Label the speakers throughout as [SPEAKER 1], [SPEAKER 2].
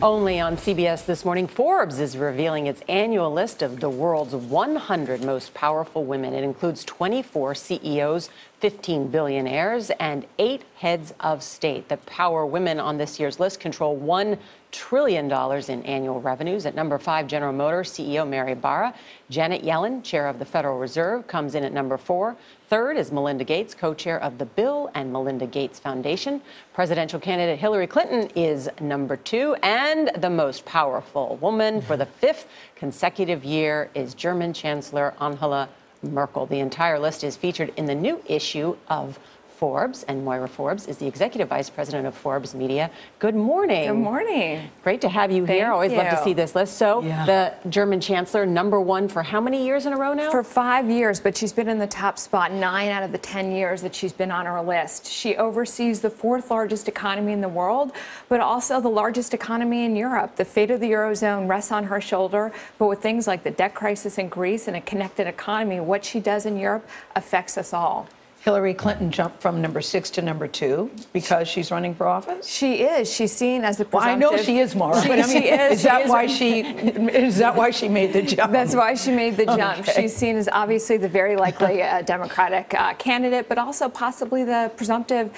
[SPEAKER 1] Only on CBS This Morning, Forbes is revealing its annual list of the world's 100 most powerful women. It includes 24 CEOs, 15 billionaires, and 8 heads of state. The power women on this year's list control $1 trillion in annual revenues. At number 5, General Motors CEO Mary Barra. Janet Yellen, chair of the Federal Reserve, comes in at number 4. Third is Melinda Gates, co-chair of the Bill and Melinda Gates Foundation. Presidential candidate Hillary Clinton is number 2. And the most powerful woman for the 5th consecutive year is German Chancellor Angela Merkel. The entire list is featured in the new issue of Forbes, and Moira Forbes is the executive vice president of Forbes Media. Good morning.
[SPEAKER 2] Good morning.
[SPEAKER 1] Great to have you here. Always love to see this list. So, the German chancellor, number 1 for how many years in a row now?
[SPEAKER 2] For 5 years, but she's been in the top spot 9 out of the 10 years that she's been on our list. She oversees the 4th largest economy in the world, but also the largest economy in Europe. The fate of the Eurozone rests on her shoulder, but with things like the debt crisis in Greece and a connected economy, what she does in Europe affects us all.
[SPEAKER 3] Hillary Clinton jumped from number 6 to number 2 because she's running for office?
[SPEAKER 2] She is. She's seen as the presumptive...
[SPEAKER 3] Well, I know she is, Maura, but I mean, is that why she made the jump?
[SPEAKER 2] That's why she made the jump.
[SPEAKER 3] Okay.
[SPEAKER 2] She's seen as obviously the very likely Democratic candidate, but also possibly the presumptive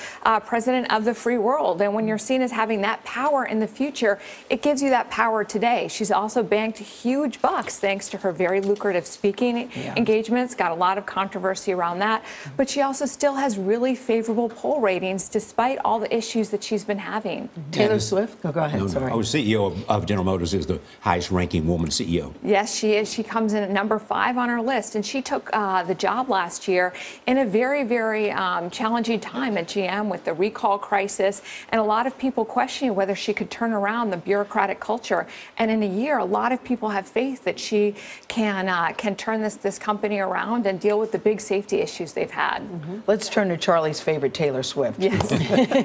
[SPEAKER 2] president of the free world. And when you're seen as having that power in the future, it gives you that power today. She's also banked huge bucks thanks to her very lucrative speaking engagements. Got a lot of controversy around that, but she also still has really favorable poll ratings despite all the issues that she's been having.
[SPEAKER 3] Taylor Swift? Oh, go ahead.
[SPEAKER 4] No,
[SPEAKER 3] sorry.
[SPEAKER 4] Our CEO of General Motors is the highest ranking woman CEO.
[SPEAKER 2] Yes, she is. She comes in at number 5 on our list, and she took the job last year in a very, very challenging time at GM with the recall crisis and a lot of people questioning whether she could turn around the bureaucratic culture. And in a year, a lot of people have faith that she can turn this company around and deal with the big safety issues they've had.
[SPEAKER 3] Let's turn to Charlie's favorite, Taylor Swift.
[SPEAKER 2] Yes.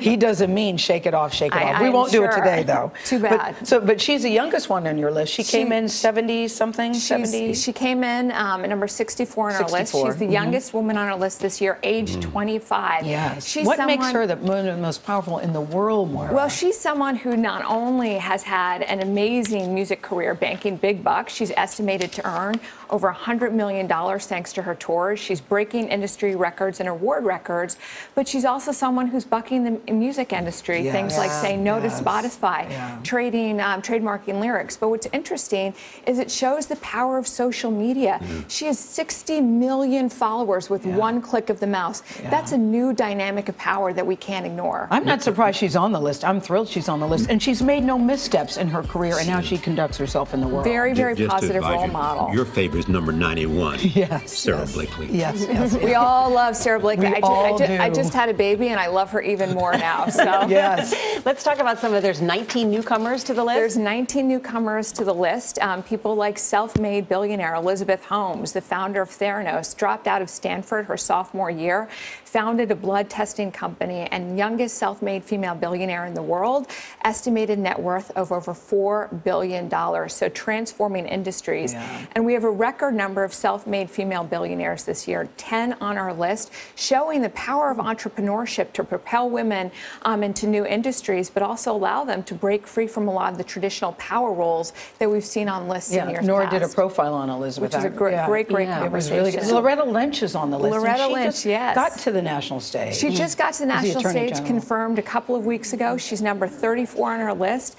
[SPEAKER 3] He doesn't mean shake it off, shake it off. We won't do it today, though.
[SPEAKER 2] Too bad.
[SPEAKER 3] But she's the youngest one on your list. She came in 70-something, 70?
[SPEAKER 2] She came in at number 64 on our list. She's the youngest woman on our list this year, age 25.
[SPEAKER 3] Yes. What makes her one of the most powerful in the world, Moira?
[SPEAKER 2] Well, she's someone who not only has had an amazing music career, banking big bucks, she's estimated to earn over $100 million thanks to her tours. She's breaking industry records and award records, but she's also someone who's bucking the music industry. Things like saying no to Spotify, trademarking lyrics. But what's interesting is it shows the power of social media. She has 60 million followers with one click of the mouse. That's a new dynamic of power that we can't ignore.
[SPEAKER 3] I'm not surprised she's on the list. I'm thrilled she's on the list. And she's made no missteps in her career and how she conducts herself in the world.
[SPEAKER 2] Very, very positive role model.
[SPEAKER 4] Your favorite is number 91.
[SPEAKER 3] Yes.
[SPEAKER 4] Sarah Blakely.
[SPEAKER 3] Yes.
[SPEAKER 2] We all love Sarah Blakely. I
[SPEAKER 3] do.
[SPEAKER 2] just had a baby and I love her even more now. So
[SPEAKER 3] Yes.
[SPEAKER 1] Let's talk about there's 19 newcomers to the list.
[SPEAKER 2] There's 19 newcomers to the list. People like self-made billionaire Elizabeth Holmes, the founder of Theranos, dropped out of Stanford her sophomore year, founded a blood testing company, and youngest self-made female billionaire in the world, estimated net worth of over $4 billion. So transforming industries. And we have a record number of self-made female billionaires this year, 10 on our list, showing the power of entrepreneurship to propel women into new industries, but also allow them to break free from a lot of the traditional power roles that we've seen on lists in years
[SPEAKER 3] Nora
[SPEAKER 2] past.
[SPEAKER 3] did a profile on Elizabeth.
[SPEAKER 2] Which is a great conversation.
[SPEAKER 3] It was really good. Loretta Lynch is on the list.
[SPEAKER 2] Loretta
[SPEAKER 3] and she
[SPEAKER 2] Lynch,
[SPEAKER 3] just
[SPEAKER 2] yes.
[SPEAKER 3] got to the national stage.
[SPEAKER 2] She just got to the national stage, confirmed a couple of weeks ago. She's number 34 on our list.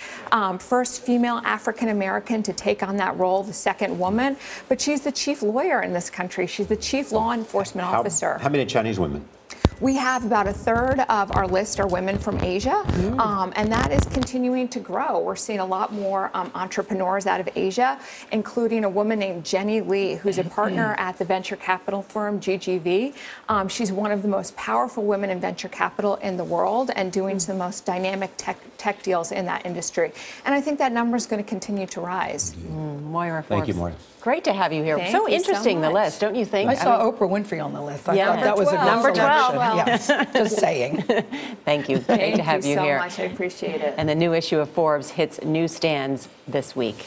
[SPEAKER 2] First female African-American to take on that role, the second woman. But she's the chief lawyer in this country. She's the chief law enforcement officer.
[SPEAKER 4] How many Chinese women?
[SPEAKER 2] We have about a third of our list are women from Asia, and that is continuing to grow. We're seeing a lot more entrepreneurs out of Asia, including a woman named Jenny Lee, who's a partner at the venture capital firm GGV. She's one of the most powerful women in venture capital in the world and doing some of the most dynamic tech deals in that industry. And I think that number is going to continue to rise.
[SPEAKER 1] Moira Forbes.
[SPEAKER 4] Thank you, Moira.
[SPEAKER 1] Great to have you here.
[SPEAKER 2] Thank
[SPEAKER 1] So
[SPEAKER 2] you
[SPEAKER 1] interesting,
[SPEAKER 2] so
[SPEAKER 1] the
[SPEAKER 2] much.
[SPEAKER 1] list, don't you think?
[SPEAKER 3] I saw Oprah Winfrey on the list. I thought that was a good
[SPEAKER 1] Number 12.
[SPEAKER 3] selection. Yes, just saying.
[SPEAKER 1] Thank you. Great to have you
[SPEAKER 2] so
[SPEAKER 1] here.
[SPEAKER 2] much. I appreciate it.
[SPEAKER 1] And the new issue of Forbes hits newsstands this week.